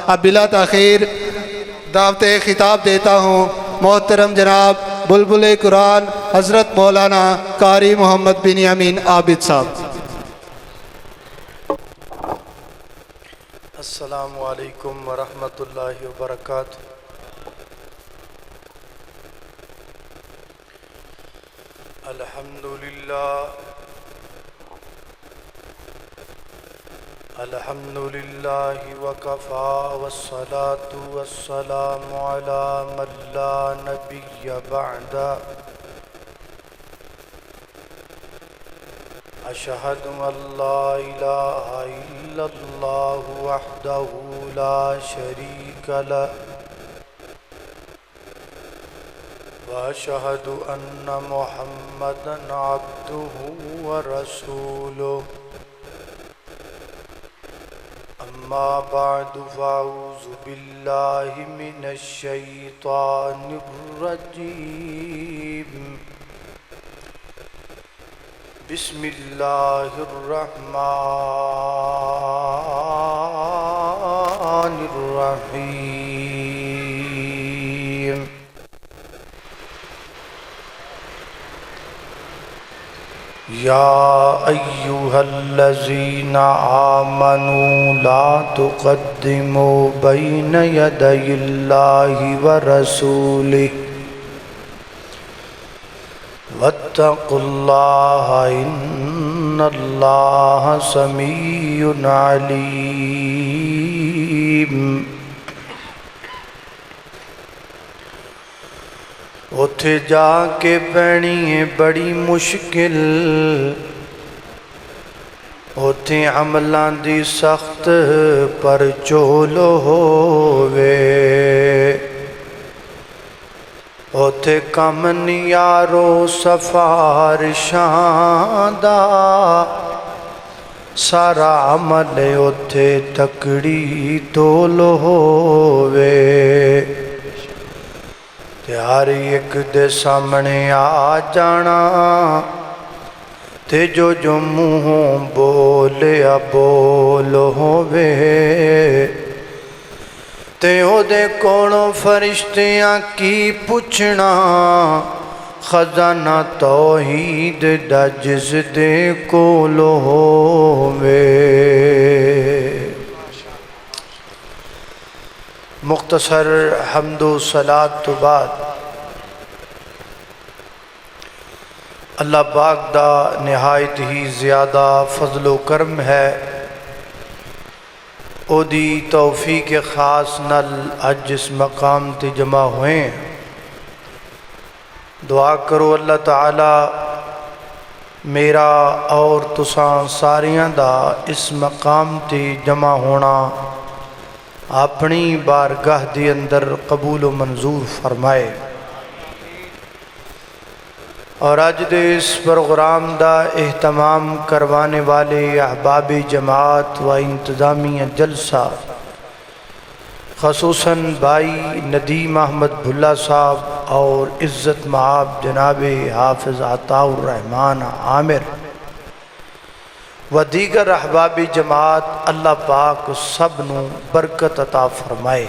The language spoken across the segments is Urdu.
اب بلا تاخیر دعوت خطاب دیتا ہوں محترم جناب بلبل قرآن حضرت مولانا قاری محمد بن یامین عابد صاحب۔ السلام علیکم ورحمۃ اللہ وبرکاتہ۔ الحمد للہ وکفا والصلاة والسلام علی من لا نبی بعد۔ اشہد ان لا الہ الا اللہ وحدہ لا شریک لہ واشہد ان محمدا عبدہ ورسولہ۔ اما بعد فاعوذ باللہ من الشیطان الرجیم۔ بسم اللہ الرحمن الرحیم۔ یا ایہا الذین آمنوا لا تقدموا بین یدی اللہ ورسولہ واتقوا اللہ ان اللہ سمیع علیم۔ اتھے جا کے پینی ہے بڑی مشکل، اتھے عملاں دی سخت پر چولو ہووے، اتھے کم نیارو سفارشاں دا، سارا عمل اتھے تکڑی تولو ہووے، ہر ایک دے سامنے آ جانا، تے جو جو منہوں بولیا بول ہووے، تے او دے کولوں فرشتیاں کی پوچھنا، خزانہ توحید دا جس دے کول ہووے۔ مختصر حمد و صلاۃ تو بعد اللہ پاک دا نہایت ہی زیادہ فضل و کرم ہے، او دی توفیق خاص نال اج اس مقام تے جمع ہوئے ہیں۔ دعا کرو اللہ تعالی میرا اور تساں ساریاں دا اس مقام تے جمع ہونا اپنی بارگاہ دی اندر قبول و منظور فرمائے، اور آج دے اس پروگرام دا اہتمام کروانے والے احباب جماعت و انتظامیہ جلسہ، خصوصاً بھائی ندیم احمد بھلا صاحب اور عزت مآب جناب حافظ عطاء الرحمن عامر و دیگر احباب جماعت، اللہ پاک سب نو برکت عطا فرمائے۔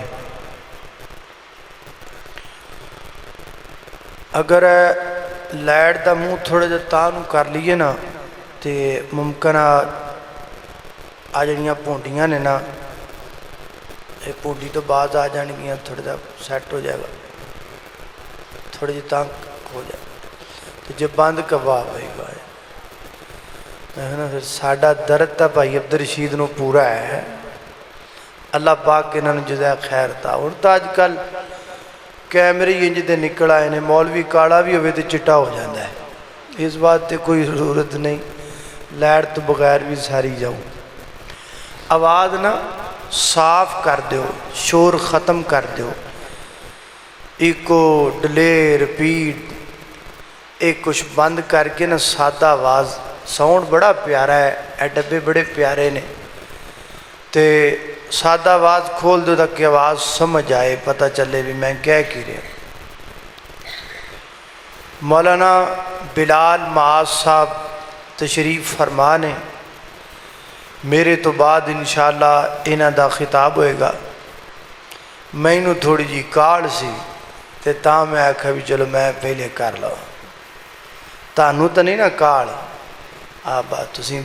اگر لائٹ دا منہ تھوڑے جا تانو کر لیے نا تے ممکنہ آ جانیاں پونڈیاں نے نا، پونڈی تو بعد آ جانیاں، تھوڑے جا سیٹ ہو جائے گا، تھوڑے جا تانک ہو جائے گا، تو جب بند کبا بھائی بھائی پھر ساڑھا درد تا بھائی عبدالرشید نو پورا ہے، اللہ پاک انہوں نے جزائے خیر تھا۔ اور تا آج کل کیمرے انج دے نکل آئے نے، مولوی کاڑا بھی ہوئے تو چٹا ہو جاندہ ہے، اس بات تے کوئی ضرورت نہیں، لائٹ تو بغیر بھی ساری جاؤں۔ آواز نا صاف کر دیو، شور ختم کر دیو، ایکو ڈلے رپیٹ ایک کچھ بند کر کے نا سادہ آواز، ساؤنڈ بڑا پیارا ہے، اے ڈبے بڑے پیارے نے، تے سادہ آواز کھول دو تاکہ آواز سمجھ آئے، پتہ چلے بھی میں کہہ کی رہا۔ مولانا بلال معاذ صاحب تشریف فرمانے، میرے تو بعد انشاءاللہ انہاں دا خطاب ہوئے گا، مینوں تھوڑی جی کاڑ سی تے تاں میں آکھا بھی چلو میں پہلے کر لو. تانوں تو نہیں نا کاڑ؟ آپ تسی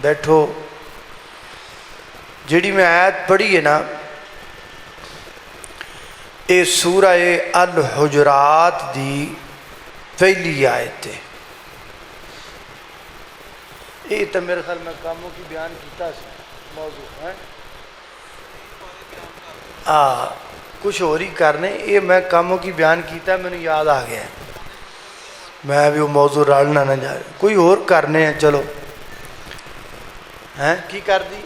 بیٹھو. جڑی میں آیت پڑھی ہے نا اے سورہ الحجرات دی پہلی آیت ہے. یہ تو میرے خیال میں کاموں کی بیان کیتا سی موضوع ہے. کچھ اور ہی کرنے یہ میں کاموں کی بیان کیتا ہے، میں نے یاد آ گیا ہے. میں بھی وہ موضوع رالنا نہ جا رہا، کوئی اور کرنے ہیں. چلو ہیں کی کر دی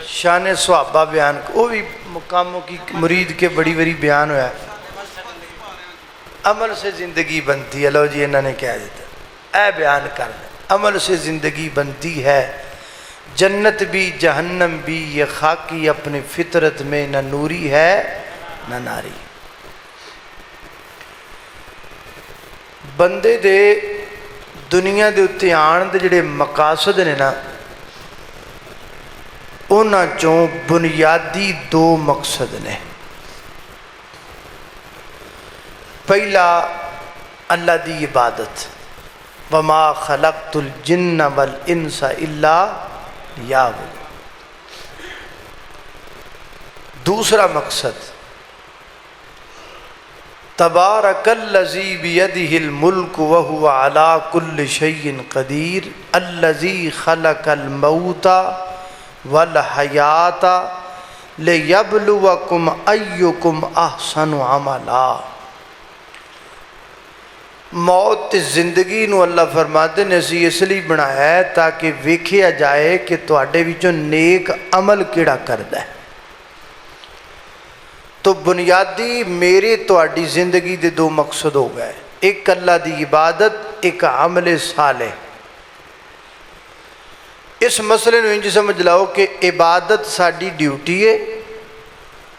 شان صحابہ بیان، وہ بھی مقاموں کی مرید کے بڑی بڑی بیان ہوا ہے. عمل سے زندگی بنتی ہے. لو جی انہوں نے کہہ دیتا اے بیان کر دیں عمل سے زندگی بنتی ہے، جنت بھی جہنم بھی یہ خاکی اپنے فطرت میں نہ نوری ہے نہ ناری. بندے دے دنیا دے اتے آن دے جڑے مقاصد نے نا انہاں چوں بنیادی دو مقصد نے. پہلا اللہ دی عبادت، وما خلقت الجن والانس الا لیعبدون. دوسرا مقصد تبارک الذی بیدہ الملک وہو علی کل شیء قدیر الذی خلق الموت والحیات لیبلوکم ایکم احسن عملا. موت زندگی نو اللہ فرماتے نے اسی اس لیے بنایا ہے تاکہ ویکھیا جائے کہ تواڈے وچوں نیک عمل کیڑا کردا ہے. تو بنیادی میرے تواڈی زندگی دے دو مقصد ہو گئے، ایک اللہ دی عبادت، ایک عمل صالح. اس مسئلے نو انج سمجھ لاؤ کہ عبادت ساڈی ڈیوٹی ہے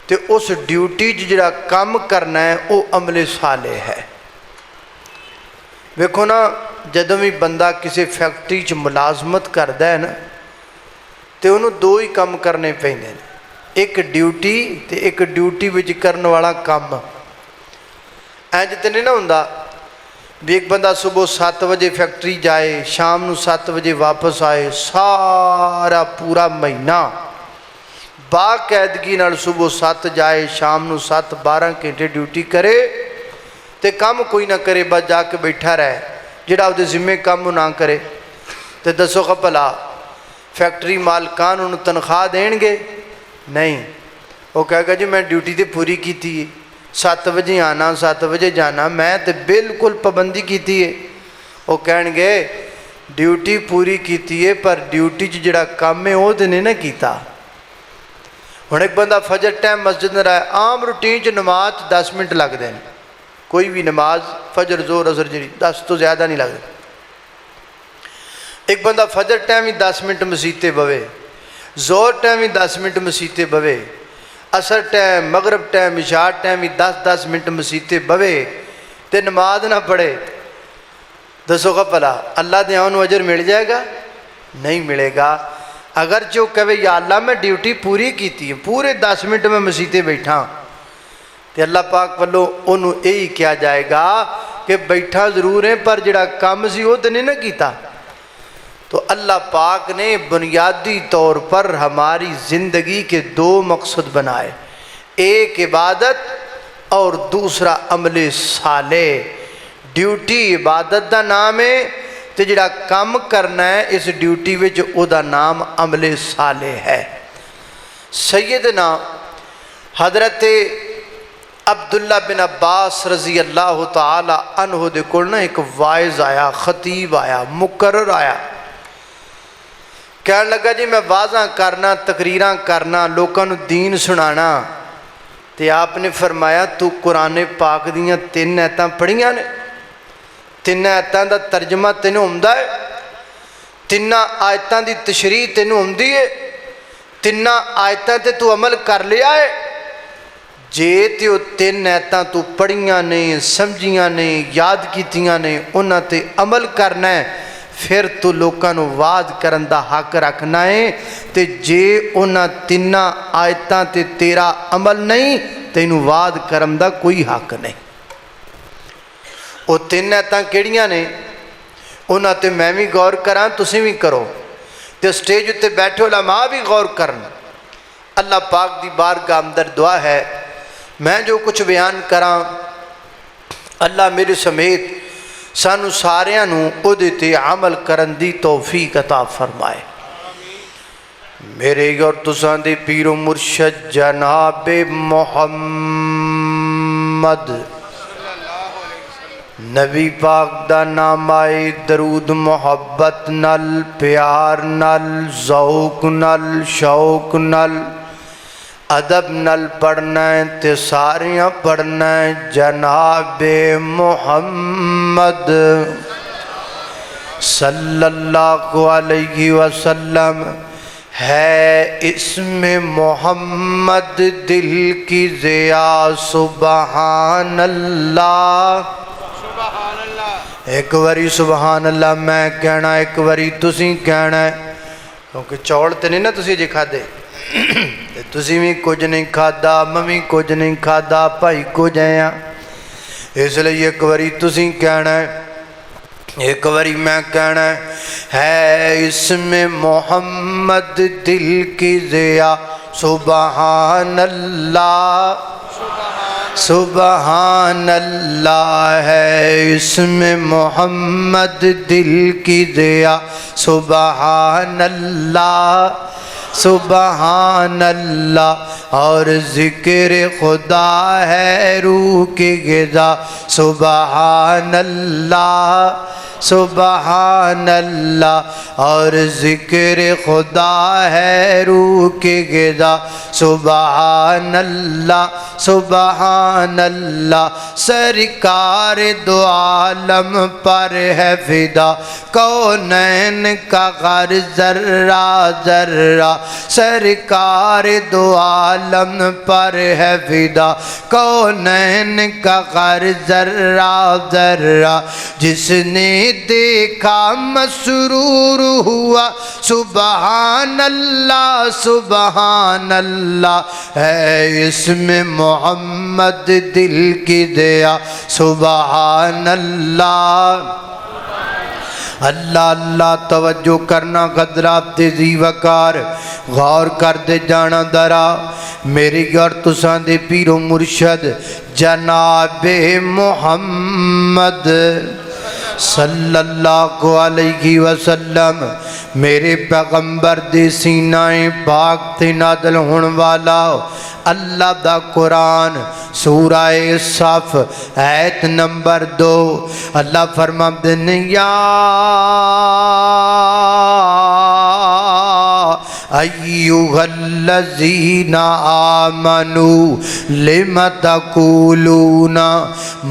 تے اس ڈیوٹی جڑا کام کرنا ہے وہ عمل صالح ہے. ویکھو نا جدوں بھی بندہ کسی فیکٹری چ ملازمت کردا ہے نا تے انہوں دو ہی کام کرنے پیندے نے، ایک ڈیوٹی تے ایک ڈیوٹی وچ کرن والا کام. اینج تے نہیں نہ ہوندا بھی ایک بندہ صبح 7 بجے فیکٹری جائے شام نو 7 بجے واپس آئے، سارا پورا مہینہ باقاعدگی نال صبح 7 جائے شام نو 7 12 گھنٹے ڈیوٹی کرے تے کام کوئی نہ کرے، بس جا کے بیٹھا رہے. جڑا وہ ذمے کام نہ کرے تے دسو کہ بھلا فیکٹری مالکان انہوں تنخواہ دین گے؟ نہیں. وہ کہے گا جی میں ڈیوٹی تے پوری کیتی ہے، 7 بجے آنا 7 بجے جانا، میں تے بالکل پابندی کیتی ہے. وہ کہن گے ڈیوٹی پوری کیتی ہے پر ڈیوٹی جڑا کام ہے وہ تے نہیں نہ کیتا. ہن ایک بندہ فجر ٹائم مسجد میں رہے، عام روٹین چ نماز 10 منٹ لگ دین، کوئی بھی نماز فجر زور اثر جڑی 10 تو زیادہ نہیں لگتا. ایک بندہ فجر ٹائم ہی 10 منٹ مسیتے بوے، زور ٹائم ہی 10 منٹ مسیتے بوے، عصر ٹائم مغرب ٹائم عشاء ٹائم ہی 10 منٹ مسیتے بوے تے نماز نہ پڑھے. دسو گا بھلا اللہ دے آن اجر مل جائے گا؟ نہیں ملے گا. اگر جو کہے یا اللہ میں ڈیوٹی پوری کیتی ہے، پورے 10 منٹ میں مسیتے بیٹھا، تے اللہ پاک والوں انہوں یہی کیا جائے گا کہ بیٹھا ضرور ہے پر جڑا کام سی وہ تو نہیں نہ کیتا. تو اللہ پاک نے بنیادی طور پر ہماری زندگی کے دو مقصد بنائے، ایک عبادت اور دوسرا عمل صالح. ڈیوٹی عبادت دا نام ہے تے جڑا کام کرنا ہے اس ڈیوٹی وچ او دا نام عمل صالح ہے. سیدنا حضرت عبداللہ بن عباس رضی اللہ تعالی عنہ دے کول نا ایک واعظ آیا، خطیب آیا، مقرر آیا. کہنے لگا جی میں واضح کرنا، تقریراں کرنا، لوگوں نو دین سنانا. تے آپ نے فرمایا تو قرآن پاک دیاں 3 آیتاں پڑھیاں نے، 3 آیتاں دا ترجمہ تینوں ہوندا ہے، 3 آیتاں دی تشریح تینوں ہوندی ہے، 3 آیتاں تے تو عمل کر لیا ہے. جے تے وہ 3 آیتاں تو پڑھیاں نے، سمجھیاں نے، یاد کیتیاں نے، انہاں تے عمل کرنا ہے، پھر تو لوکاں نو واز کرن دا حق رکھنا ہے تے جے انہاں تیناں آیتاں تے تیرا عمل نہیں تینوں واز کرن دا کوئی حق نہیں۔ وہ تین آیتاں کیڑیاں نے انہاں تے میں بھی غور کراں تسی بھی کرو تے سٹیج تے بیٹھے علماء بھی غور کرن۔ اللہ پاک دی بارگاہ اندر دعا ہے میں جو کچھ بیان کراں اللہ میرے سمیت سانو ساریاں نو اودے تے عمل کرن دی توفیق عطا فرمائے۔ میرے اور تساں دے پیر و مرشد جناب محمد نبی پاک دا نام آئے درود محبت نل پیار نل ذوق نل شوق نل ادب نل پڑھنا ہے تے ساریاں پڑھنا ہے جناب محمد صلی اللہ علیہ وسلم۔ ہے اسم محمد دل کی ضیا سبحان اللہ، ایک واری سبحان اللہ میں کہنا ایک واری تسی کہنا ہے، کیونکہ چوڑ تے نہیں نا تسی جی کھا دے تسی بھی کچھ نہیں کھادا ممی کچھ نہیں کھادا بھائی کچھ ہیں، اس لئے ایک واری تسی کہنا ہے ایک واری میں کہنا ہے اسم محمد دل کی ضیا سبحان اللہ، سبحان اللہ ہے اسم محمد دل کی ضیا سبحان اللہ، سبحان اللہ اور ذکر خدا ہے روح کی غذا سبحان اللہ، سبحان اللہ اور ذکر خدا ہے روح کی غذا سبحان اللہ، سبحان اللہ سرکار دو عالم پر ہے فدا کونین کا غر ذرہ ذرہ، سرکار دو عالم پر ہے فدا کونین کا غر ذرہ ذرہ، جس نے دیکھا مسرور ہوا سبحان اللہ، سبحان اللہ ہے اسم محمد دل کی ضیا سبحان اللہ۔ اللہ اللہ توجہ کرنا قدرات تیزی وقار غور کر دے جانا درا میری اور تساں دے پیر و مرشد جناب محمد صلی اللہ علیہ وسلم میرے پیغمبر دے سینہ پاک تے نازل ہون والا اللہ دا قرآن سورہ صف آیت نمبر 2 اللہ فرماتے ہیں یا ایوہ الذین آمنوا لم تقولون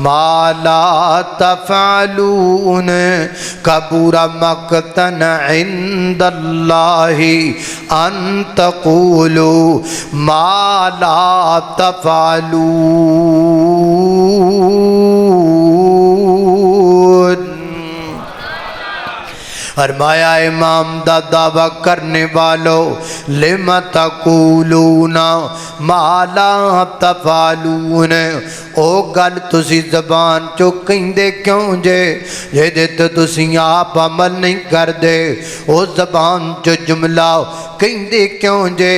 ما لا تفعلون کبر مقتا عند اللہ ان تقولوا ما لا تفعلون۔ فرمایا امام دا دعویٰ کرنے والو لم تقولون ما لا تفعلون، او گل تسی زبان چو کہندے کیوں جے جے تو تسی آپ عمل نہیں کر دے، او زبان چو جملہ کہندے کیوں جے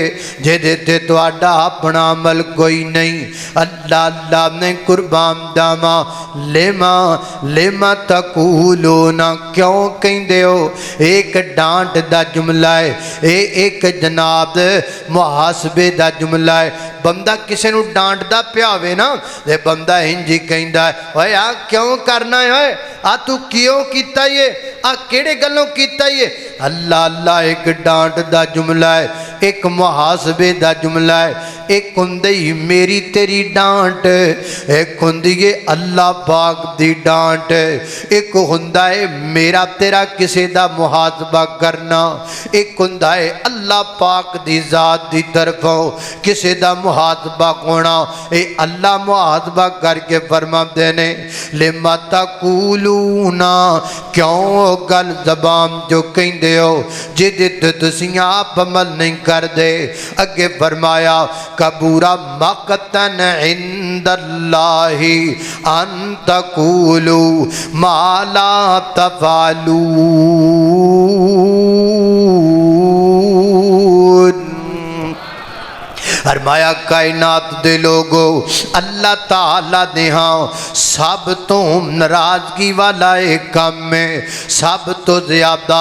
تے تو آڈا اپنا عمل کوئی نہیں۔ اللہ اللہ نے قربان داما لما تقولون کیوں کہندے ہو، ایک ڈانٹ دا جملہ ہے، ایک جناب محاسبے دا جملہ ہے۔ بندہ کسے نو ڈانٹ دا پیاوے نا دے بندہ ہنجی کہندہ ہے اوہ آ کیوں کرنا ہے، آ تو کیوں کیتا یہ، آ کیڑے گلوں کیتا یہ۔ اللہ اللہ ایک ڈانٹ دا جملہ ہے، ایک محاسبے دا جملہ ہے، ایک ہوندی میری تیری ڈانٹ، ایک ہوندی ہے اللہ پاک دی ڈانٹ، ایک ہوندا ہے میرا تیرا کسے دا محاسبہ کرنا، ایک ہوندا ہے اللہ پاک دی ذات دی طرفوں کسے دا محاسبہ ہونا۔ اے اللہ محاسبہ کر کے فرما دینے لما تقولون، کیوں گل زبان جو کہندے ہو جدت تسیاں آپ عمل نہیں کر دے۔ اگے فرمایا کبورا مقتن عند اللہ ان تقولوا ما لا تفعلون۔ فرمایا کائنات دے لوگو اللہ تعالیٰ دے ہاں سب تو ناراضگی والا ایک کام میں، سب تو زیادہ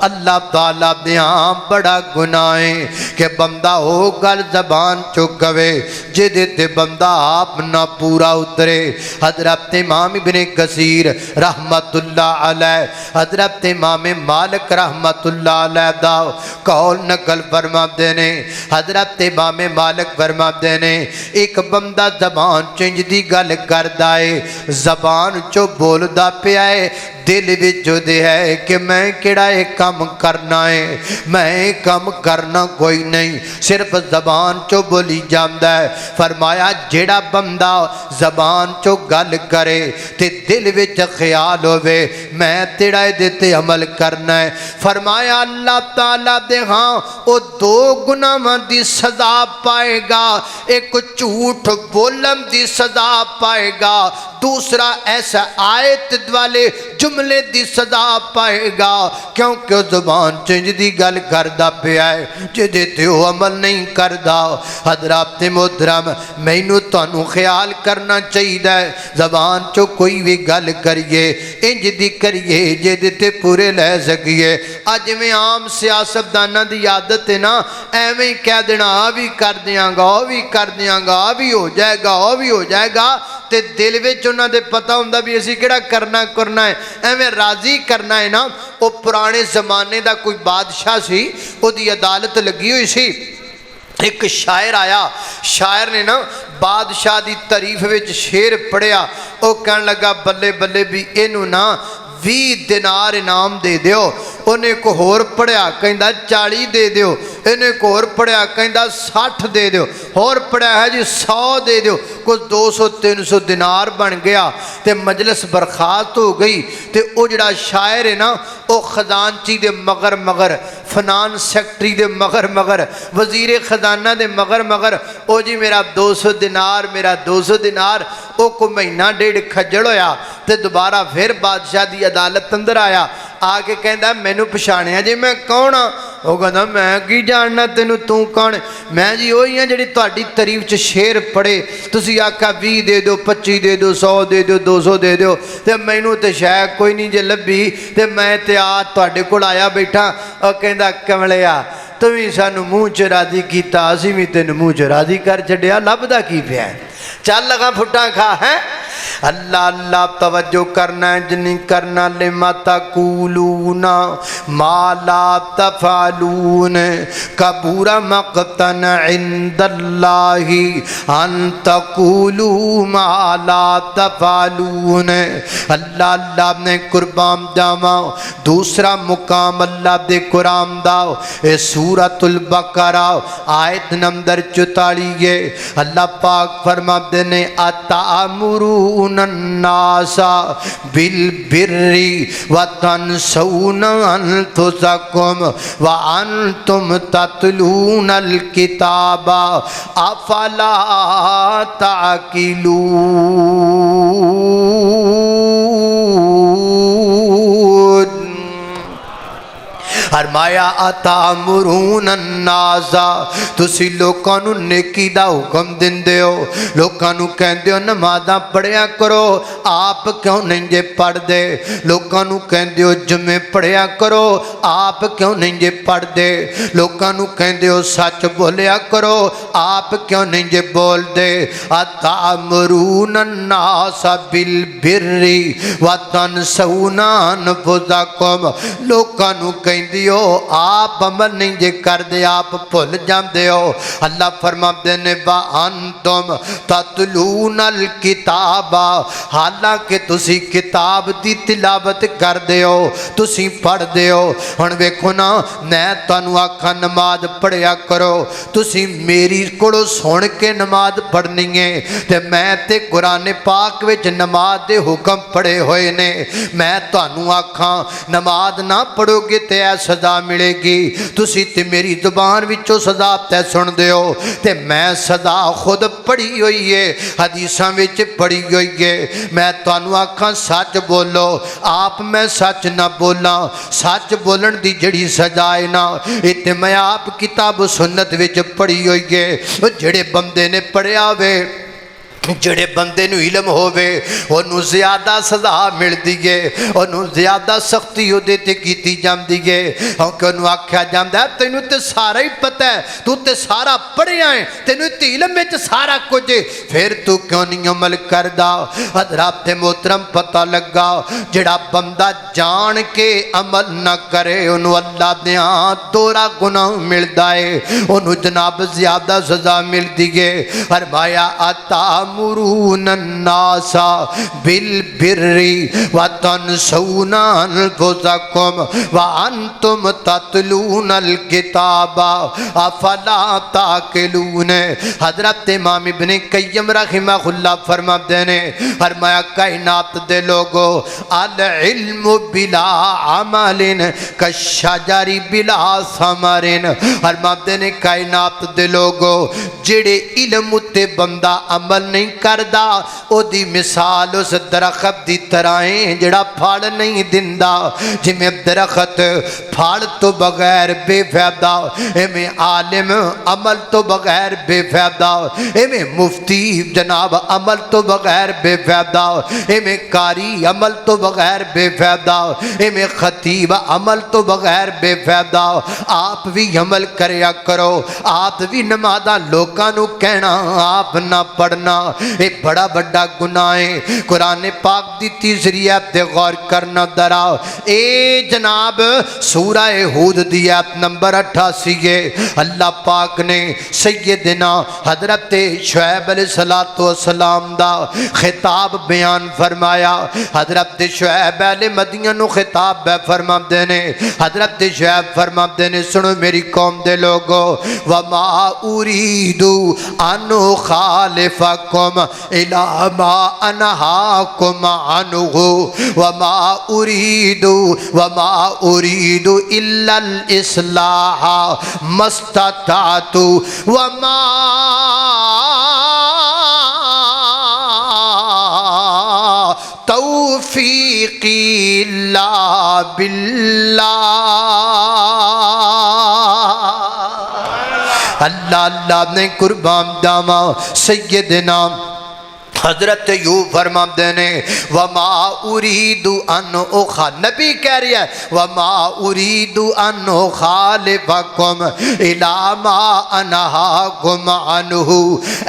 اللہ تعالیٰ دے ہاں بڑا گناہ ہے کہ بندہ ہو گل زبان چکوے جدے تے بندہ آپ نہ پورا اترے۔ حضرت امام ابن کثیر رحمت اللہ علیہ، حضرت امام مالک رحمت اللہ علیہ دا قول نقل فرما دینے، حضرت امام مالک فرما دینے ایک بندہ زبان چنج دی گل کردا ہے، زبان چو بولدا پیا ہے، دل وچ جو دے ہے کہ میں کیڑا ہے کم کرنا ہے، میں کم کرنا کوئی نہیں، صرف زبان چو بولی جاندا ہے۔ فرمایا جیڑا بندہ زبان چو گل کرے تے دل وچ خیال ہوئے میں تیڑا دیتے عمل کرنا ہے، فرمایا اللہ تعالیٰ دے ہاں او دو گناہاں دی سزا پائے گا، ایک جھوٹ بولن دی سزا پائے گا، دوسرا ایسا آیت والے جملے دی سزا پائے گا، کیونکہ زبان چنج دی گل کردا پیا ہے جدے تے وہ عمل نہیں کردا۔ حضرات محترم مینوں تانوں خیال کرنا چاہیے زبان چو کوئی بھی گل کریے انج دی کریے جدے تے پورے لے سکیے۔ اج میں عام سیاستداناں دی عادت ہے نا ایویں کہہ دینا آ بھی کر دیاں گا آ بھی کر دیاں گا آ بھی ہو جائے گا آ بھی ہو جائے گا، تے دل وچ انہاں دے پتہ ہوندا بھی اسی کیڑا کرنا ہے، ایویں راضی کرنا ہے نا۔ او پرانے زمانے دا کوئی بادشاہ سی، او دی عدالت لگی ہوئی سی، ایک شاعر آیا، شاعر نے نا بادشاہ دی تعریف وچ شعر پڑھیا، او کہن لگا بلے بلے بھی اینو نا 20 دینار انعام دے دیو۔ انہیں کو ہور پڑھیا کہندہ 40 دے دیو، انہیں کو ہور پڑھیا کہندہ 60 دے دیو، ہور پڑھیا ہے جی 100 دے دیو، کچھ 200-300 دینار بن گیا تے مجلس برخاست ہو گئی۔ تے او جڑا شاعر ہے نا او خزانچی دے مگر فنانس سیکٹری دے مگر وزیر خزانہ دے مگر او جی میرا 200 دینار میرا 200 دینار، او کو مہینہ ڈیڑھ کھجڑ ہویا تے دوبارہ پھر بادشاہ دی عدالت اندر آیا، آگے کہندہ مینوں پچھاڑیا جی میں کون ہاں؟ وہ کہندہ میں کی جاننا تینوں تو کون؟ میں جی وہی ہاں جڑی تہاڈی تعریف چ شعر پڑھے، تسی آکھا 20 دے دو 25 دے دو 100 دے دو 200 دے دو، تے مینوں تے شے کوئی نہیں جے لبھی تے میں تے آ تہاڈے کول آیا بیٹھا۔ او کہندہ کملیا تمہیں سانوں منہ چ راضی کیتا، اسی بھی تینوں منہ چ راضی کر چھڈیا، لبدا کی پیا ہے؟ چل لگا پھٹا کھا ہے۔ اللہ اللہ توجہ کرنا ہے جنہیں کرنا لما تقولون ما لا تفعلون کبور مقتن عند اللہ ان تقولوا ما لا تفعلون۔ اللہ اللہ نے قربان جاواں دوسرا مقام اللہ دے قرآن دا اے سورۃ البقرہ آیت نمبر 44 اللہ پاک فرما دینے اتامرون الناس بالبر وتنسون انفسکم وانتم تتلون الکتاب افلا تعقلون۔ فرمایا اتامرون الناس تسی لوکاں نو نیکی دا حکم دیندے ہو، لوکاں نو کہندے ہو نمازاں پڑھیا کرو، آپ کیوں نہیں جے پڑھ دے؟ لوکاں نو کہندے ہو جمعے پڑھیا کرو، آپ کیوں نہیں جے پڑھ دے؟ لوکاں نو کہندے ہو سچ بولیا کرو، آپ کیوں نہیں جے بول دے؟ اتامرون الناس بالبر وتنسون انفسکم لوکاں نو کہندے جڑی او آپ عمل نہیں جے کر دے آپ بھل جاندے ہو اللہ فرماندے نے وَأَنْتُمْ تَتْلُونَ الْكِتَابَ حالانکہ تسی کتاب دی تلاوت کر دے ہو تسی پڑھ دے ہو ہن ویکھو نا میں تانوں آکھاں نماز پڑھیا کرو تسی میری کولوں سن کے نماز پڑھنی ہے تے میں تے قرآن پاک وچ نماز دے حکم پڑھے ہوئے نے میں تانوں آکھاں نماز نہ پڑھو گے تے اے سزا ملے گی تسی تے میری زبان وچوں سزا تے سن دے ہو تے میں سزا خود پڑھی ہوئی ہے حدیثاں وچ پڑھی ہوئی ہے میں تانوں آکھاں سچ بولو آپ میں سچ نہ بولاں سچ بولن دی جڑی سزا ہے نا تے میں آپ کتاب و سنت وچ پڑھی ہوئی ہے جڑے بندے نے پڑھیا ہوئے جڑے بندے نو علم ہووے انہوں زیادہ سزا مل دیئے انہوں زیادہ سختی ہو دیتے کیتی جام دیئے کہ انہوں آکھیا جام دے تینوں تے سارا ہی پتہ ہے تو تے سارا پڑھے آئیں تینوں تے علم میں تے سارا کچھ پھر تو کیوں نہیں عمل کردہ حضرات محترم پتہ لگا جڑا بندہ جان کے عمل نہ کرے انہوں اللہ دیاں دورا گناہ مل دائے انہوں جناب زیادہ سزا مل دیئے فرمایا تَأْمُرُونَ النَّاسَ بِالْبِرِّ وَتَنْسَوْنَ أَنفُسَكُمْ وَأَنْتُمْ تَتْلُونَ الْكِتَابَ أَفَلَا تَعْقِلُونَ حضرت امام ابن قیم رحمہ اللہ فرماتے ہیں فرمایا کائنات دے لوگو العلم بلا عمل کالشجر بلا ثمر فرماتے ہیں کائنات دے لوگو جڑے علم تے بندہ عمل نہیں کردہ او دی مثال اس درخت دی طرح جڑا پھال نہیں دندہ جمیں درخت پھال تو بغیر بے فائدہ میں عالم عمل تو بغیر بے فائدہ میں مفتی جناب عمل تو بغیر بے فائدہ میں قاری عمل تو بغیر بے فائدہ میں خطیب عمل تو بغیر بے فائدہ آپ بھی عمل کریا کرو آپ بھی نمازاں لوکاں نو کہنا آپ نہ پڑھنا ایک بڑا بڑا گناہ ہے قرآن پاک دی تیسری آیت غور کرنا درا اے جناب سورہ ہود دی آیت نمبر 88 ہے اللہ پاک نے سیدنا حضرت شعیب علیہ السلام دا خطاب بیان فرمایا حضرت شعیب علیہ مدینہ نو خطاب فرما دینے حضرت شعیب فرما دینے سنو میری قوم دے لوگو وما اریدو انو خالفکم الى ما انہاکم عنہ وما اریدو الا الاصلاح مستطعت وما توفیقی الا باللہ اللہ نے قربان داما سیدنا حضرت یوں فرما دینے وما اریدو ان اخا نبی کہہ رہی ہے وما اریدو ان خالفکم الى ما انہاکم عنہ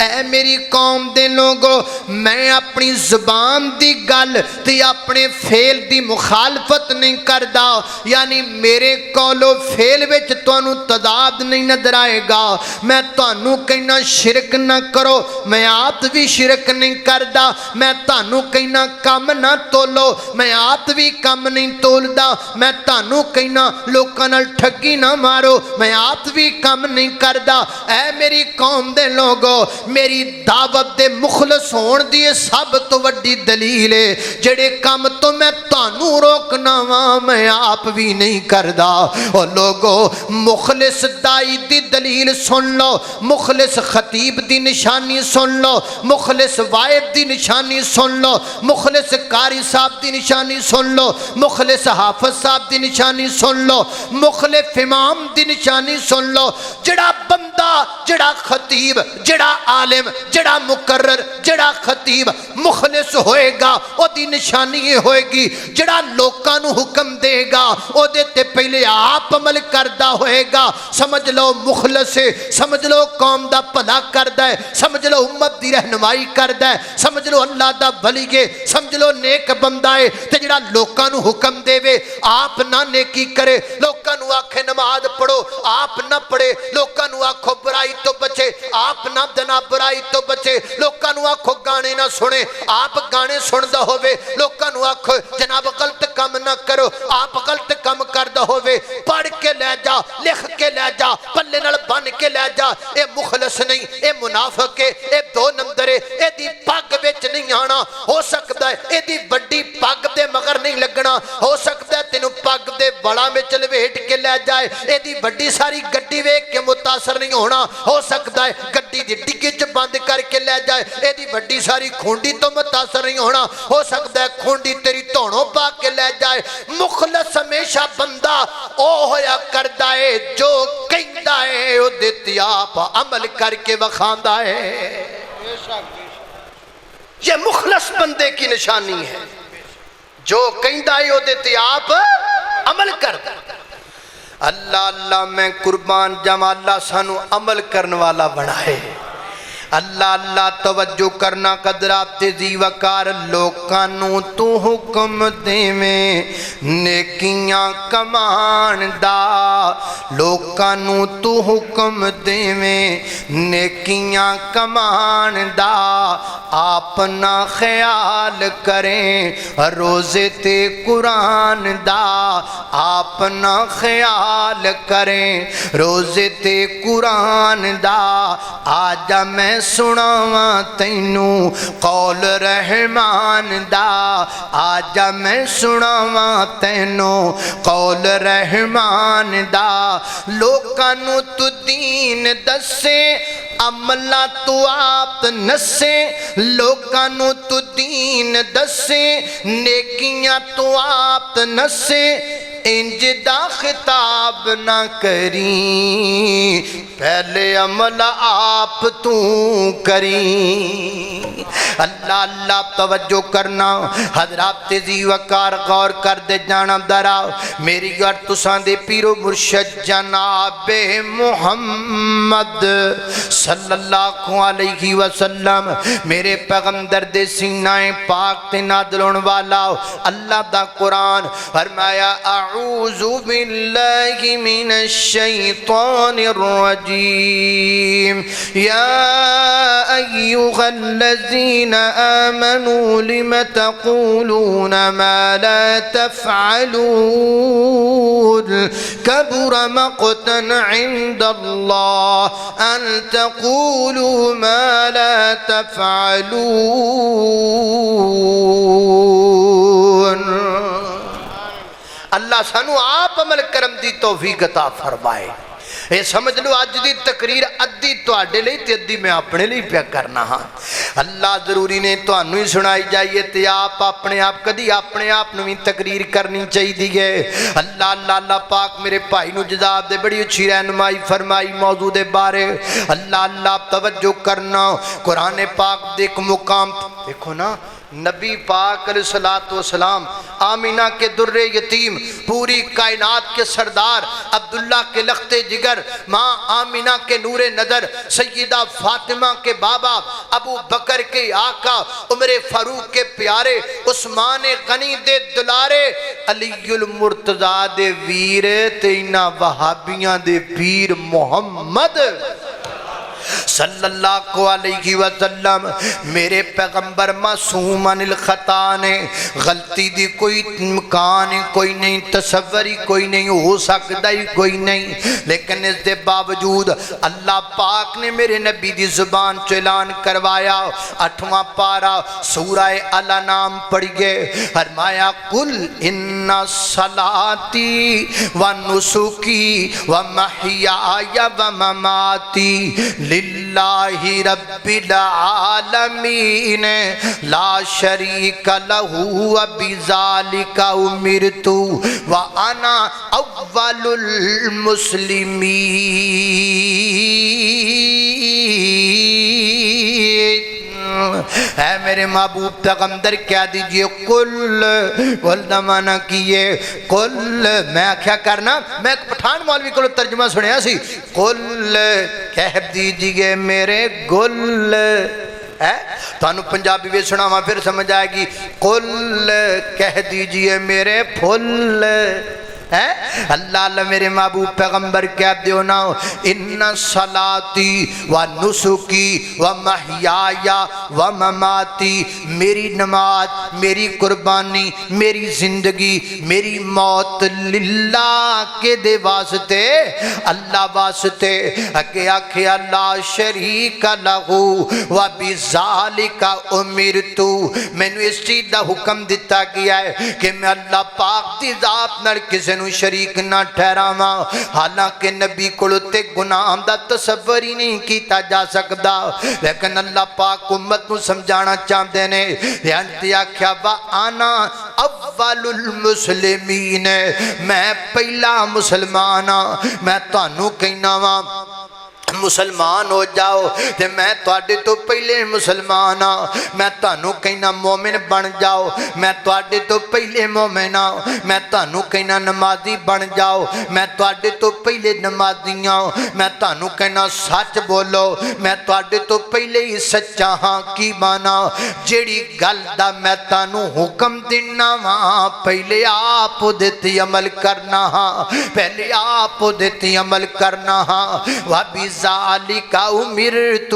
اے میری قوم دے لوگو میں اپنی زبان دی گل تے اپنے فعل دی مخالفت نہیں کردہ یعنی میرے قول و فعل وچ تانوں تضاد نہیں نظر آئے گا میں تانوں کہنا شرک نہ کرو میں آپ بھی شرک نہیں کردہ میں تانوں کہنا کم نہ تولو میں آپ بھی کم نہیں تولدہ میں تانوں کہنا لوکاں نال ٹھگی نہ مارو میں آپ بھی کم نہیں کردہ اے میری قوم دے لوگو میری دعوت دے مخلص ہون دیے سب تو وڈی دلیل ہے جڑے کم تو میں تانوں روکنا وا میں آپ بھی نہیں کردہ اور لوگو مخلص دائی دی دلیل سن لو مخلص خطیب دی نشانی سن لو مخلص وائد دی نشانی سن لو مخلص قاری صاحب دی نشانی سن لو مخلص حافظ صاحب دی نشانی سن لو مخلص امام دی نشانی سن لو جڑا بندہ جڑا خطیب جڑا عالم جڑا مقرر جڑا خطیب مخلص ہوئے گا او دی نشانی یہ ہوئے گی جڑا لوکاں نو حکم دے گا او دے تے پہلے آپ عمل کردہ ہوئے گا. سمجھ لو مخلص ہے, سمجھ لو قوم دا بھلا کردہ ہے, سمجھ لو امت دی رہنمائی کردہ ہے, سمجھ لو اللہ دا بھلی ہے, سمجھ لو نیک بندہ ہے. تے جڑا لوکاں نو حکم دے وے آپ نہ نیکی کرے, لوکاں نو آکھے نماز پڑھو آپ نہ پڑھے, لوکاں نو آکھو برائی تو بچے آپ نہ دنا برائی تو بچے, لوکاں نو آکھو گانے نہ سنے آپ گانے سن دا ہوئے, لوکاں نو آکھو جناب غلط کم نہ کرو آپ غلط کم کر دا ہوئے. پڑھ کے لے جا, لکھ کے لے جا, پلے نال بن کے لے جا. اے مخلص نہیں, اے منافق ہے, اے دو نمبر ہے, اے دی پگ وچ نہیں آنا. ہو سکتا ہے اے دی بڑی پگ دے مگر نہیں لگنا, ہو سکتا ہے تینوں پگ دے بڑا میں چلویٹ کے لے جائے. اے دی بڑی ساری گڈی ویکھ کے متاثر نہیں ہونا, ہو سکتا ہے گڈی دی ڈگی چ بند کر کے لے جائے. اے دی بڑی ساری کھونڈی تو متاثر نہیں ہونا, ہو سکتا ہے کھونڈی تیری دھونوں پا کے لے جائے. مخلص ہمیشہ بندہ او ہویا کردہ ہے جو کہندہ ہے او دیتی آپ عمل کر کے وخاندہ ہے. یہ مخلص بندے کی نشانی ہے, جو کہندہ ہے او دیتی آپ عمل کردہ. اللہ اللہ میں قربان جاواں اللہ سانو عمل کرنے والا بنائے. اللہ اللہ توجہ کرنا قدرات تیزی وکار. لوکانوں تو حکم دے میں نیکیاں کمان دا, لوکانوں تو حکم دے میں نیکیاں کمان دا. اپنا خیال کریں روزے تے قرآن دا, اپنا خیال کریں روزے تے قرآن دا. آجا میں سناواں تینوں قول رحمان دا, آجا میں سناواں تینوں قول رحمان دا. لوکانوں تو دین دسے عملہ تو آپ نسے, لوکانوں تو دین دسے نیکیاں تو آپ نسے. انج دا خطاب نہ کری پہلے عمل آپ تو کری. اللہ اللہ توجہ کرنا حضرات تیزی وکار غور کر دے جانا درا. میری گر تسان دے پیرو مرشد جناب محمد صلی اللہ علیہ وسلم میرے پیغمبر دے سینہ پاک تے نادلون والا اللہ دا قرآن فرمایا اعوذ باللہ من الشیطان الرجیم یا ایہا الذین آمنوا لم تقولون ما لا تفعلون کبر مقتا عند اللہ ان تقولوا ما لا تفعلون. اللہ سانو آپ عمل کرم دی توفیق عطا فرمائے. اے سمجھ لو آج دی تقریر ادھی تو آڈے لئی تے ادھی میں اپنے لئی پیا کرنا ہاں. اللہ ضروری نے تو انہوں ہی سنائی جائیے تے آپ اپنے آپ کدی اپنے آپ نویں تقریر کرنی چاہی دیئے. اللہ اللہ اللہ پاک میرے بھائی نو جزاب دے بڑی اچھی رہنمائی فرمائی موضوع دے بارے. اللہ اللہ توجہ کرنا قرآن پاک دیکھ مقام دیکھو نا نبی پاک علیہ السلام آمینہ کے در یتیم پوری کائنات کے سردار عبداللہ کے لخت جگر ماں آمینہ کے نور نظر سیدہ فاطمہ کے بابا ابو بکر کے آقا عمر فاروق کے پیارے عثمان غنی دے دلارے علی المرتضیٰ دے ویر تینا وہابیاں دے پیر محمد صلی اللہ علیہ وسلم میرے پیغمبر معصوم عن الخطا نے. غلطی دی کوئی امکان کوئی نہیں, تصوری کوئی نہیں, ہو سکتا ہی کوئی نہیں, لیکن اس دے باوجود اللہ پاک نے میرے نبی دی زبان چو اعلان کروایا. 8واں پارہ سورہ الانعام پڑھئے فرمایا قل ان صلاتی و نسکی و محیای و مماتی للہ للہ رب العالمین لا شریک لہ وبذالک امرت وانا اول المسلمین۔ اے میرے محبوب پیغمبر کہہ دیجئے قل مانا کیے قل، میں کیا کرنا، میں پٹھان مولوی کو ترجمہ سنیا سی، قل کہہ دیجئے میرے گل، تو انہوں پنجابی بھی سنا پھر سمجھ آئے گی، قل کہہ دیجئے میرے پھل، اللہ اللہ میرے محبوب پیغمبر کہہ دیو نا، ان صلاتی و نسکی و محیایا و مماتی، میری نماز، میری قربانی، میری زندگی، میری موت للہ کے دے واسطے، اللہ واسطے، اگے آکھے اللہ شریک لہو و بذالک امرتو، میں نے اس چیز دا حکم دیتا گیا ہے کہ میں اللہ پاک دی ذات نال کسے شریک نہ ٹھہراواں، حالانکہ نبی کولوں تے گناہ دا تصور ہی نہیں کیتا جا سکدا، لیکن اللہ پاک امت نو سمجھانا چاہتے نے، انت آکھیا وانا اول المسلمین، میں پہلا مسلمان ہاں، میں تانوں کہنا وا مسلمان ہو جاؤ تے میں تواڈے تو پہلے مسلمان ہاں، میں تانوں کہنا مومن بن جاؤ، میں تواڈے تو پہلے مومن ہاں، میں تانوں کہنا نمازی بن جاؤ، میں تواڈے تو پہلے نمازی ہاں، میں تانوں کہنا سچ بولو، میں تواڈے تو پہلے ہی سچا ہاں، کی مانا جیڑی گل دا میں تانوں حکم دینا ہاں، پہلے آپ دیتی عمل کرنا ہاں، پہلے آپ دیتی عمل کرنا ہاں، ذالک امرت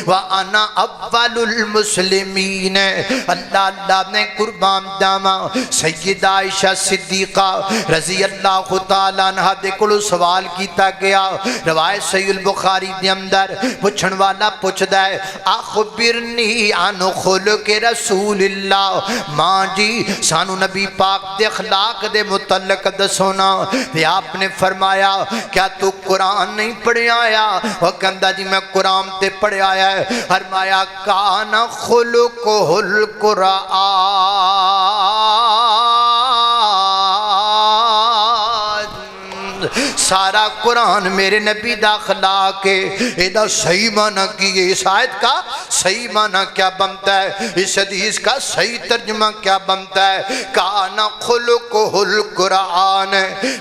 وانا اول المسلمین۔ اللہ اللہ نے قربان جاواں سیدہ عائشہ صدیقہ رضی اللہ تعالی عنہ دے کولوں سوال کیتا گیا، روایت صحیح البخاری دے اندر پوچھن والا پوچھدا ہے اخبرنی عن خلق رسول اللہ، ماں جی سانو نبی پاک دے اخلاق دے متعلق دسونا، تے آپ نے فرمایا کیا تو قرآن نہیں پڑھیا آیا؟ وہ کہندہ جی میں قرآن تے پڑھے آیا ہے، فرمایا کان خلقہ القرآن، سارا قرآن میرے نبی دا اخلاق ہے، ایدہ صحیح معنی کیے، اس آیت کا صحیح معنی کیا بنتا ہے، اس حدیث کا صحیح ترجمہ کیا بنتا ہے، کانا خلقہ القرآن،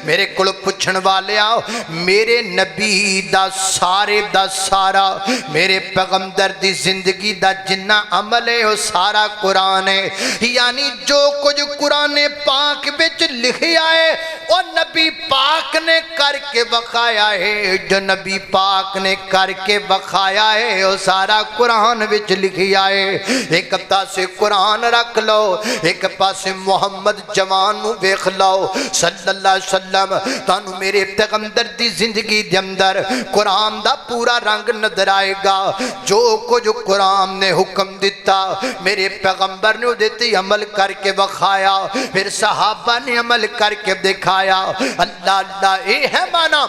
میرے کل پچھن والے آؤ، میرے نبی دا سارے دا سارا، میرے پیغمبر دی زندگی دا جنہ عمل ہے وہ سارا قرآن ہے، یعنی جو کچھ قرآن پاک بچ لکھیا ہے وہ نبی پاک نے کر کے بخایا ہے، جو نبی پاک نے کر کے بخایا ہے وہ سارا قرآن وچ لکھیا ہے۔ ایک پاسے قرآن رکھ لو، ایک پاسے محمد جوان نو ویکھ لو صلی اللہ علیہ وسلم، تانو میرے پیغمبر دی زندگی دے اندر قرآن دا پورا رنگ نظر آئے گا، جو کچھ قرآن نے حکم دیتا میرے پیغمبر نے دیتی عمل کر کے بخایا، پھر صحابہ نے عمل کر کے دکھایا، اللہ اللہ اے ہے مانا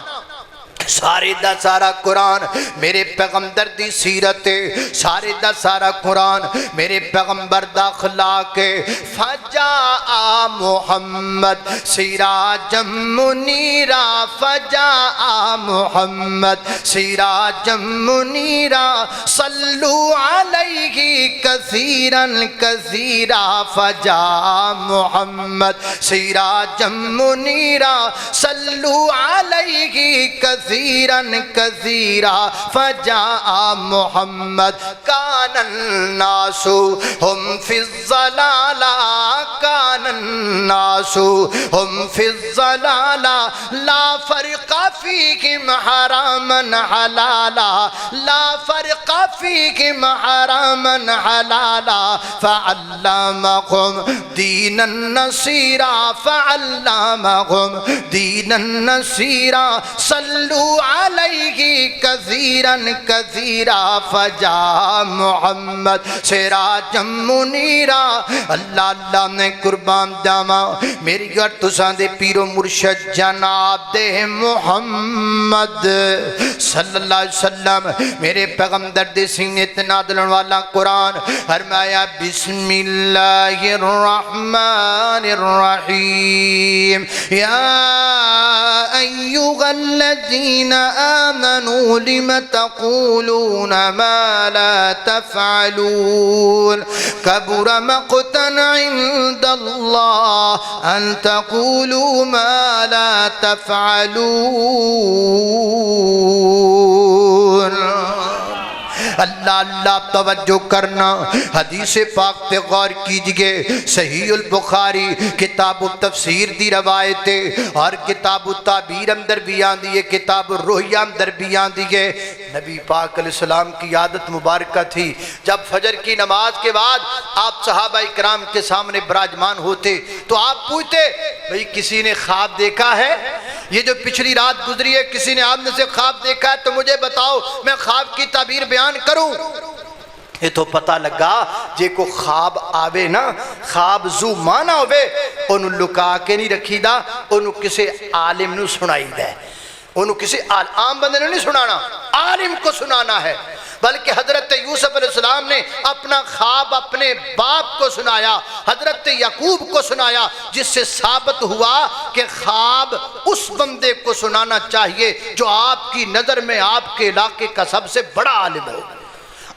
سارے دا سارا قرآن میرے پیغمبر دی سیرت ہے، سارے دا سارا قرآن میرے پیغمبر دا اخلاق ہے۔ فجاء محمد سراجا منیرا، فجاء محمد سراجا منیرا، صلو علیہ کثیرا کثیرا، فجاء محمد سراجا منیرا، صلو علیہ کثیرا کثیرا، فجاء محمد کان الناس ہم فی الضلالہ، کان الناس ہم فی الضلالہ، لا فرق فیہم حراما حلالا، لا فرق فیہم حراما حلالا، فعلمہم دینا نصیرا فعلمہم دینا نصیرا صلو علیہ کثیرا کثیرا فجا محمد سراجا منیرا اللہ اللہ نے قربان جاواں میری گھر تساں دے پیرو مرشد جناب دے محمد صلی اللہ علیہ وسلم میرے پیغمبر دے سینے تے نازل ہونے والا قرآن فرمایا بسم اللہ الرحمن الرحیم یا ایھا الذین آمنوا لم تقولون ما لا تفعلون کبر مقتا عند اللہ ان تقولوا ما لا تفعلون اللہ اللہ توجہ کرنا حدیث پاک تے غور کیجئے صحیح البخاری کتاب التفسیر دی روایت اور کتاب التعبیر اندر بھی آندی ہے کتاب الرؤیا اندر بھی آندی ہے نبی پاک علیہ السلام کی عادت مبارکہ تھی جب فجر کی نماز کے بعد آپ صحابہ اکرام کے سامنے براجمان ہوتے تو آپ پوچھتے بھئی کسی نے خواب دیکھا ہے یہ جو پچھلی رات گزری ہے کسی نے آپ نے سے خواب دیکھا ہے تو مجھے بتاؤ میں خواب کی تعبیر بیان کروں یہ تو پتہ لگا جے کو خواب آوے نا خواب زو مانا ہوئے انہوں لکا کے نہیں رکھی دا انہوں کسے عالم نو سنائی دے انہوں کسی عام بندے نے نہیں سنانا عالم کو سنانا ہے بلکہ حضرت یوسف علیہ السلام نے اپنا خواب اپنے باپ کو سنایا حضرت یعقوب کو سنایا جس سے ثابت ہوا کہ خواب اس بندے کو سنانا چاہیے جو آپ کی نظر میں آپ کے علاقے کا سب سے بڑا عالم ہو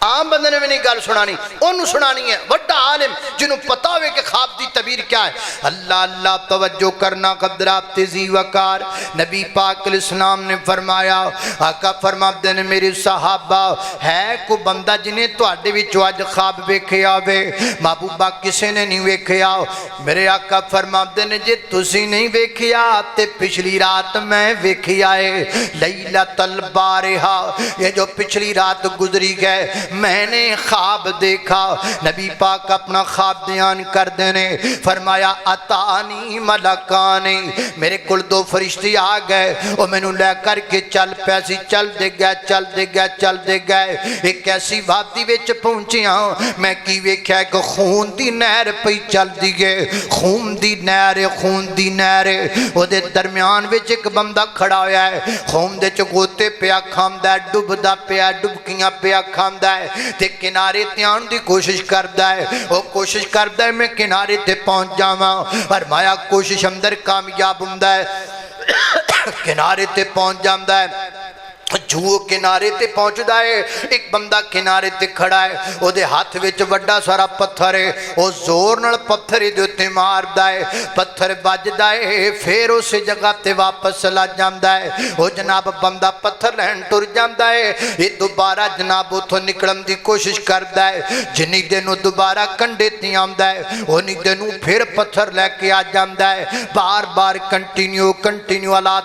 عام بندے نے بھی نہیں گل سنانی انہوں سنانی ہے بڑا عالم جنہوں پتا ہوئے کہ خواب دی تعبیر کیا ہے اللہ اللہ توجہ کرنا قدر آپ تیزی وقار نبی پاک علیہ السلام نے فرمایا آقا فرماتے ہیں میرے صحابہ ہے کو بندہ جنہیں تو آڈے بھی چواج خواب ویکھے آوے محبوبہ کسے نے نہیں ویکھے آو میرے آقا فرماتے ہیں جے تسی نہیں ویکھے آتے پچھلی رات میں ویکھے آئے لیلۃ البارحہ یہ جو پچھلی رات گزری گئے میں نے خواب دیکھا نبی پاک اپنا خواب بیان کر دینے فرمایا اتانی ملکانی میرے کل دو فرشتی آ گئے اور میں نے لے کر کے چل پیسی چل دے گئے ایک ایسی وادی وچ پہنچیا میں کی ویکھیا کہ خون دی نہر پہ چل دی گئے خون دی نہر وہ دے درمیان وچ ایک بندہ کھڑا ہویا ہے خون دے چگوتے پیا کھامدا ہے ڈبدا پیا ڈبکیاں پیا کھامدا ہے تے کنارے تے آن دی کوشش کردا ہے وہ کوشش کردا ہے میں کنارے تے پہنچ جاواں فرمایا کوشش اندر کامیاب ہوندا ہے کنارے تے پہنچ جاندا ہے جو کنارے تے پہنچ دائے ایک بندہ کنارے تے کھڑا ہے وہ دے ہاتھ وچ وڈا سارا پتھر ہے وہ زور نال پتھر ہی دیتے مار دائے پتھر بج دائے پھر اسے جگہ تے واپس چلا جاندا ہے وہ جناب بندہ پتھر لہن ٹر جاندا ہے یہ دوبارہ جناب اتھوں نکلن دی کوشش کردا ہے جنی دنوں دوبارہ کنڈے تے آندا ہے انہی دنوں پھر پتھر لے کے آ جاندا ہے بار بار کنٹینیو اللہ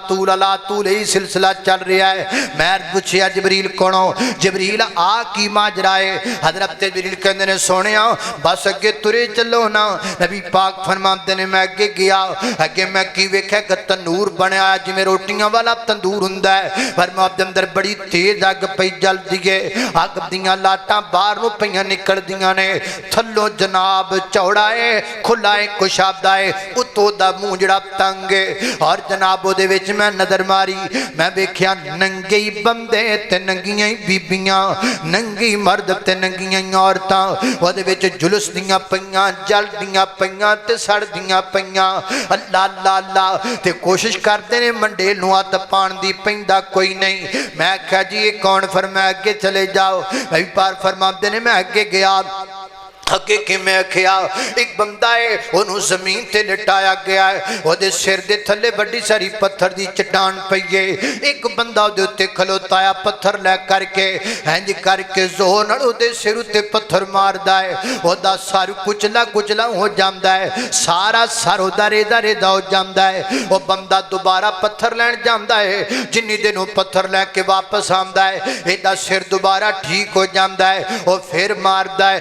طول ہی سلسلہ چل رہا ہے میں پوچھیا جبریل کونو جبریل آ کی ماجرائے حضرت جبریل کہندے نے سونیا بس اگے ترے چلو نا نبی پاک فرماتے نے میں اگے گیا اگے میں کی ویکھیا کہ تندور بنیا جویں روٹیاں والا تندور ہوندا ہے فرماتے اندر بڑی تیز اگ پئی جل دی ہے اگ دیاں لاٹاں باہر نو پیاں نکل دیاں نے تھلو جناب چوڑا ہے کھلا ہے کشادہ ہے اتو دا منہ جڑا تنگ ہے اور جناب دے وچ میں نظر ماری میں ویکھیا ننگے بندے تے ننگیاں بیبیاں ننگی مرد تے ننگیاں عورتاں ودے وچ جلس دیاں پیاں جل دیاں پیاں تے سڑ دیاں پیاں اللہ اللہ اللہ تے کوشش کرتے نے منڈیل نو ہاتھ پان دی پیندا کوئی نہیں میں کہا جی یہ کون فرمایا اگے چلے جاؤ بھائی پار فرماتے نے میں اگے گیا اگے کہ میں کھیا ایک بندہ ہے انہوں زمین تے لٹایا گیا ہے وہ دے سر دے تھلے بڑی ساری پتھر دی چٹان پئیے ایک بندہ دے اتے کھلوتا ہے پتھر لے کر کے ہنج کر کے زور نڑو دے سر اتے پتھر مار دائے وہ دا سار کچلا ہو جامدہ ہے سارا سار ریدہ ہو جامدہ ہے وہ بندہ دوبارہ پتھر لین جامدہ ہے جنہی دنوں پتھر لے کے واپس آمدہ ہے ایدہ سر دوبارہ ٹھیک ہو جامدہ ہے وہ پھر مار دائے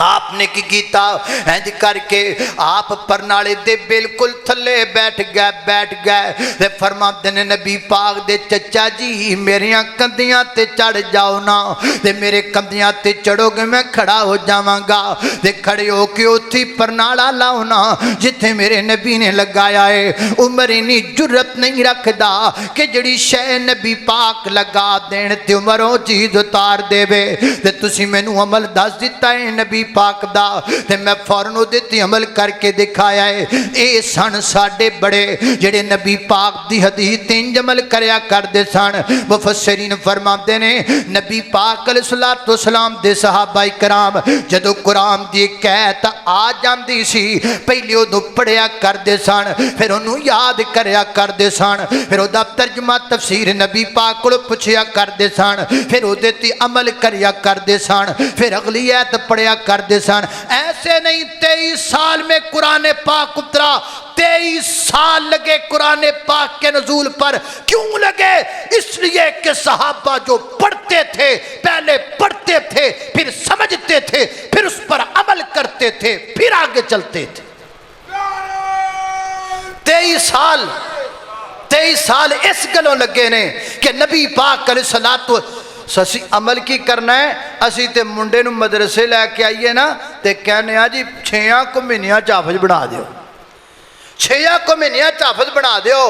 آپ نے کی کیتا انج کر کے آپ پرنالے دے بالکل تھلے بیٹھ گئے تے فرماتے نے نبی پاک دے چچا جی میریاں کندیاں تے چڑھ جاؤ نا تے میرے کندیاں تے چڑھو گے میں کھڑا ہو جاواں گا تے کھڑے ہو کے اوتھی پرنالا لاؤ نا جتھے میرے نبی نے لگایا ہے عمر انی جرت نہیں رکھدا کہ جڑی شے نبی پاک لگا دین تے عمر او چیز اتار دے وے تے تسی مینوں عمل دس دتا ہے نبی پاک دا تے میں فوراً دیتی عمل کر کے دکھایا ہے اے سن ساڈے بڑے جڑے نبی پاک دی حدیث تین عمل کریا کر دے سن مفسرین فرماتے نے نبی پاک علیہ الصلوۃ والسلام دے صحابہ کرام جدو قرآن دی قید آ جاندی سی پہلے اودوں پڑھیا کر دے سن پھر انہوں یاد کریا کر دے سن پھر او دا ترجمہ تفسیر نبی پاک کو پوچھیا کر دے سن پھر او تے عمل کریا کر دے سن پھر اگلی ایت پڑھیا کر دے سن ایسے نہیں 23 سال میں قرآن پاک اترا 23 سال لگے قرآن پاک کے نزول پر کیوں لگے اس لیے کہ صحابہ جو پڑھتے تھے پہلے پڑھتے تھے پھر سمجھتے تھے پھر اس پر عمل کرتے تھے پھر آگے چلتے تھے 23 سال اس گلوں لگے نے کہ نبی پاک علیہ الصلوۃ سسی عمل کی کرنا ہے اسی تے منڈے نو مدرسے لے کے آئیے نا تے کہنے جی 6 کو مہینیاں حافظ بنا دیو 6 کو مہینیاں حافظ بنا دیو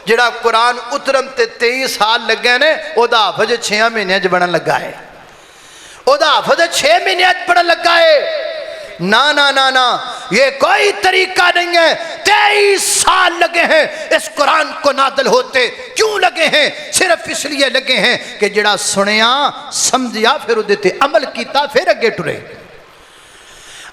جڑا قرآن اترن تے 23 سال لگے نے او دا حافظ 6 مہینے بنن لگا ہے او دا حافظ 6 مہینے بنن لگا ہے نا نا نا نا یہ کوئی طریقہ نہیں ہے 23 سال لگے ہیں اس قرآن کو نازل ہوتے کیوں لگے ہیں صرف اس لیے لگے ہیں کہ جڑا سنیا سمجھیا پھر دیتے عمل کیتا پھر اگے ٹرے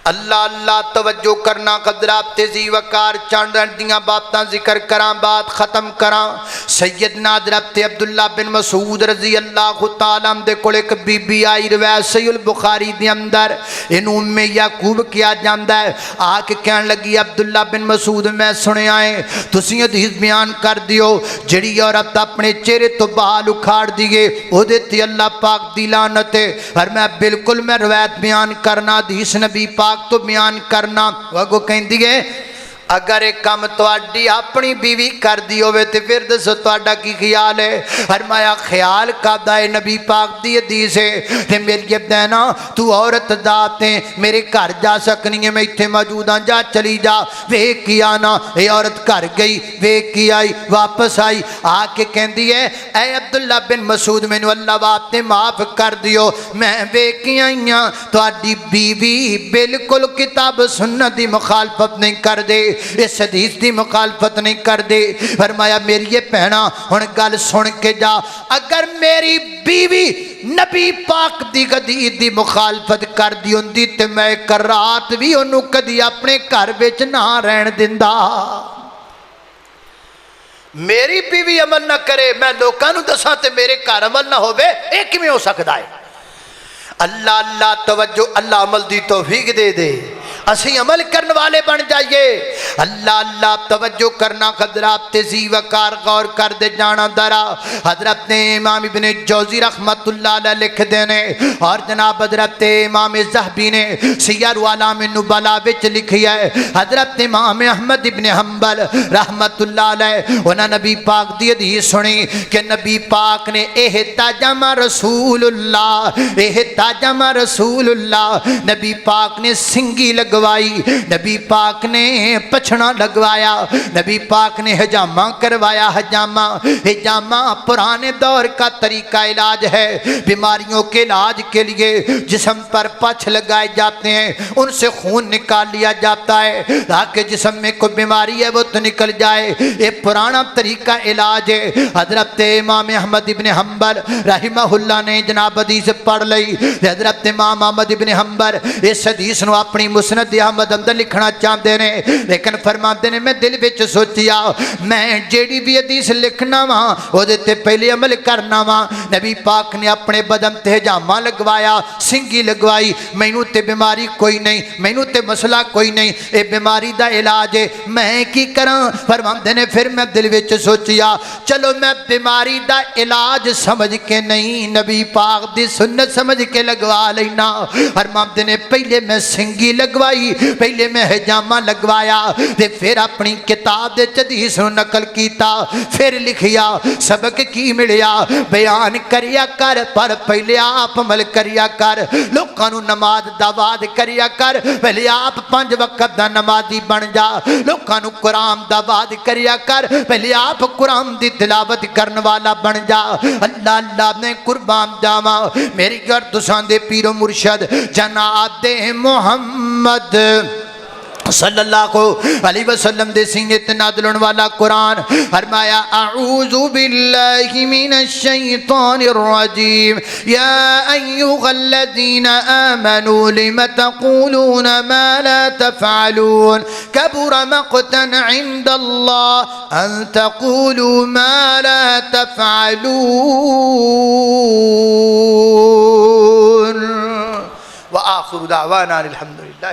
اللہ اللہ توجہ کرنا قدرات تیزی وقار چاند دیاں باتاں ذکر کراں بات ختم کراں سیدنا حضرت عبداللہ بن مسعود رضی اللہ تعالیٰ دے کول ایک بی بی آئی روایت صحیح البخاری دے اندر انہوں میں یعقوب کیا جاندا ہے آ کے کہن لگی عبداللہ بن مسعود میں سنیا ہے تسی حدیث بیان کر دیو جڑی عورت اپنے چہرے تو بال اکھاڑ دیے او دیتی اللہ پاک دی لعنت ہے اور میں بالکل میں روایت بیان کرنا حدیث نبی پاک تو بیان کرنا وہ کہیں دیئے اگر ایک کام تواڈی اپنی بیوی کر دی ہوئے تے پھر دسو تواڈا کی خیال ہے فرمایا خیال کا دائے نبی پاک دی حدیث ہے تے میری دینا تو عورت ذات ہیں میرے گھر جا سکنی ہے میں اتھے موجود ہاں جا چلی جا ویک کی آنا اے عورت گھر گئی ویک کی آئی واپس آئی آ کے کہن دی ہے اے عبداللہ بن مسعود میں نو اللہ بات نے معاف کر دیو میں ویک کی آئیاں تواڈی بیوی بالکل کتاب سنت دی مخالفت نہیں کر دے اس حدیث دی مخالفت نہیں کر دے فرمایا میری یہ پہنا ہن گل سن کے جا اگر میری بیوی نبی پاک دی حدیث دی مخالفت کر دی ہوندی تے میں ایک رات بھی انہوں کدی اپنے گھر وچ نہ رہن دیندا میری بیوی عمل نہ کرے میں لوکاں نو دساں تے میرے گھر عمل نہ ہوے اے کیویں ہو سکدا ہے اللہ اللہ توجہ اللہ عمل دی توفیق دے دے اسی عمل کرنے والے بن جائیے اللہ اللہ توجہ کرنا قدرات تیزی وقار غور کر دے جانا درا حضرت امام ابن جوزی رحمت اللہ علیہ لکھ دینے اور جناب حضرت امام زہبی نے سیر علام النبلاء وچ لکھی ہے حضرت امام احمد ابن حنبل رحمت اللہ علیہ انہاں نبی پاک دی حدیث سنی کہ نبی پاک نے احتجم رسول اللہ احتجم رسول اللہ نبی پاک نے سنگی لگوائی نبی پاک نے پچھنا لگوایا نبی پاک نے حجامہ کروایا حجامہ پرانے دور کا طریقہ علاج ہے بیماریوں کے علاج کے لیے جسم پر پچھ لگائے جاتے ہیں ان سے خون نکال لیا جاتا ہے تاکہ جسم میں کوئی بیماری ہے وہ تو نکل جائے یہ پرانا طریقہ علاج ہے حضرت امام احمد ابن حنبل رحمہ اللہ نے جناب حدیث پڑھ لئی حضرت امام احمد ابن حنبل اس حدیث نو اپنی مسند سنت دی آمد اندر لکھنا چاہتے ہیں، لیکن فرماتے ہیں میں دل وچ سوچیا میں جیڑی بھی حدیث لکھنا وا او دے تے پہلے عمل کرنا وا۔ نبی پاک نے اپنے بدن تے حجامہ لگوایا، سنگی لگوائی، مینوں تے بیماری کوئی نہیں، مینوں تے مسئلہ کوئی نہیں، اے بیماری دا علاج ہے، میں کی کراں؟ فرماتے ہیں پھر میں دل وچ سوچیا چلو میں بیماری دا علاج سمجھ کے نہیں، نبی پاک دی سنت سمجھ کے لگوا لینا۔ فرماتے ہیں پہلے میں سنگی لگوائی، پہلے میں حجامہ لگوایا، تے پھر اپنی کتاب دے حدیث نو نقل کیتا، پھر لکھیا سبق کی ملیا، بیان کریا کر پر پہلے آپ عمل کریا کر، لوکاں نو نماز دا وعد کریا کر، پہلے آپ 5 وقت دا نمازی بن جا، لوکاں نو قرآن دا وعد کریا کر، پہلے آپ قرآن دی تلاوت کرن والا بن جا۔ اللہ اللہ نے قربان جاواں میری گر تساں دے پیر و مرشد جناب محمد صلی اللہ علیہ وسلم دے سینے تے نازل ہونے والا قرآن فرمایا اعوذ باللہ من الشیطان الرجیم یا ایھا الذین آمنوا لم تقولون ما لا تفعلون کبر مقتا عند اللہ ان تقولوا ما لا تفعلون۔ وآخر دعوانا الحمدللہ۔